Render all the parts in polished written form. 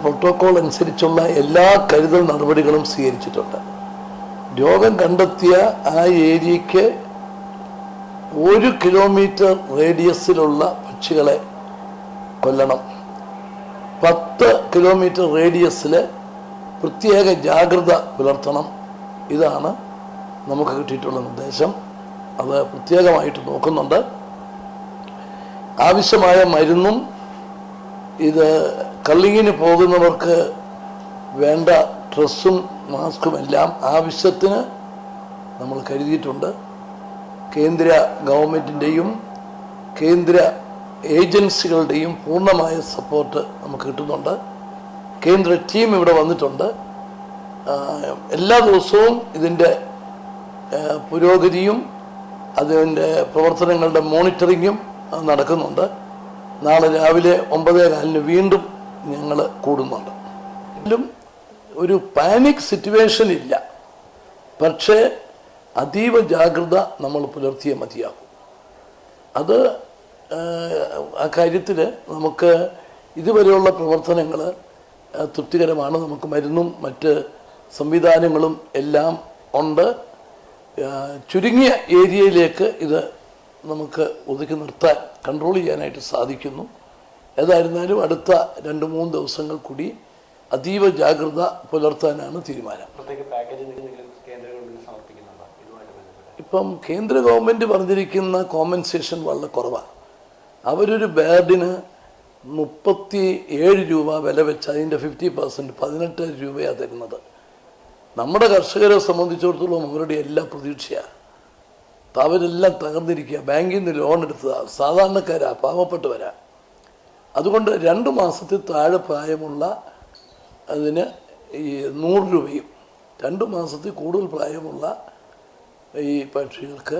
Protocol അനുസരിച്ചുള്ള എല്ലാ കരുതൽ നടപടികളും സ്വീകരിച്ചിട്ടുണ്ട്. രോഗം കണ്ടെത്തിയ ആ ഏരിയയ്ക്ക് 1 കിലോമീറ്റർ റേഡിയസിലുള്ള പക്ഷികളെ കൊല്ലണം. 10 കിലോമീറ്റർ റേഡിയസിൽ പ്രത്യേക ജാഗ്രത പുലർത്തണം. ഇതാണ് നമുക്ക് കിട്ടിയിട്ടുള്ള നിർദ്ദേശം. അത് പ്രത്യേകമായിട്ട് നോക്കുന്നുണ്ട്. ആവശ്യമായ മരുന്നും ഇത് കള്ളിങ്ങിന് പോകുന്നവർക്ക് വേണ്ട ഡ്രസ്സും മാസ്കും എല്ലാം ആവശ്യത്തിന് നമ്മൾ കരുതിയിട്ടുണ്ട്. കേന്ദ്ര ഗവൺമെൻറ്റിൻ്റെയും കേന്ദ്ര ഏജൻസികളുടെയും പൂർണ്ണമായ സപ്പോർട്ട് നമുക്ക് കിട്ടുന്നുണ്ട്. കേന്ദ്ര ടീം ഇവിടെ വന്നിട്ടുണ്ട്. എല്ലാ ദിവസവും ഇതിൻ്റെ പുരോഗതിയും അതിൻ്റെ പ്രവർത്തനങ്ങളുടെ മോണിറ്ററിങ്ങും നടക്കുന്നുണ്ട്. നാളെ രാവിലെ 9:15 വീണ്ടും ഞങ്ങൾ കൂടുന്നുണ്ട്. ഇതിലും ഒരു പാനിക് സിറ്റുവേഷൻ ഇല്ല, പക്ഷേ അതീവ ജാഗ്രത നമ്മൾ പുലർത്തിയേ മതിയാകും. അത് ആ കാര്യത്തിൽ നമുക്ക് ഇതുവരെയുള്ള പ്രവർത്തനങ്ങൾ തൃപ്തികരമാണ്. നമുക്ക് മരുന്നും മറ്റ് സംവിധാനങ്ങളും എല്ലാം ഉണ്ട്. ചുരുങ്ങിയ ഏരിയയിലേക്ക് ഇത് നമുക്ക് ഒതുക്കി നിർത്താൻ കൺട്രോൾ ചെയ്യാനായിട്ട് സാധിക്കുന്നു. ഏതായിരുന്നാലും അടുത്ത 2-3 ദിവസങ്ങൾ കൂടി അതീവ ജാഗ്രത പുലർത്താനാണ് തീരുമാനം. ഇപ്പം കേന്ദ്ര ഗവൺമെൻറ് പറഞ്ഞിരിക്കുന്ന കോമ്പൻസേഷൻ വളരെ കുറവാണ്. അവരൊരു ബേർഡിന് 37 രൂപ വില വെച്ച് അതിൻ്റെ 50% 18 രൂപയാണ് തരുന്നത്. നമ്മുടെ കർഷകരെ സംബന്ധിച്ചിടത്തോളം അവരുടെ എല്ലാ പ്രതീക്ഷയാണ്. അവരെല്ലാം തകർന്നിരിക്കുക. ബാങ്കിൽ നിന്ന് ലോൺ എടുത്തതാണ്. സാധാരണക്കാരാ, പാവപ്പെട്ടവരാ. അതുകൊണ്ട് 2 മാസത്തിൽ താഴെ പ്രായമുള്ള അതിന് ഈ 100 രൂപയും 2 മാസത്തിൽ കൂടുതൽ പ്രായമുള്ള ഈ പക്ഷികൾക്ക്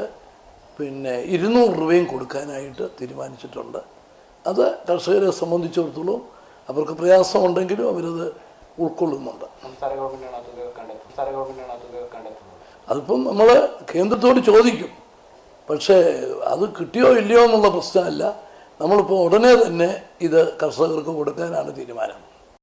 200 രൂപയും കൊടുക്കാനായിട്ട് തീരുമാനിച്ചിട്ടുണ്ട്. അത് കർഷകരെ സംബന്ധിച്ചിടത്തോളം അവർക്ക് പ്രയാസമുണ്ടെങ്കിലും അവരത് ഉൾക്കൊള്ളുന്നുണ്ട്. അതിപ്പം നമ്മൾ കേന്ദ്രത്തോട് ചോദിക്കും. പക്ഷേ അത് കിട്ടിയോ ഇല്ലയോ എന്നുള്ള പ്രശ്നമല്ല. നമ്മളിപ്പോൾ ഉടനെ തന്നെ ഇത് കർഷകർക്ക് കൊടുക്കാനാണ് തീരുമാനം.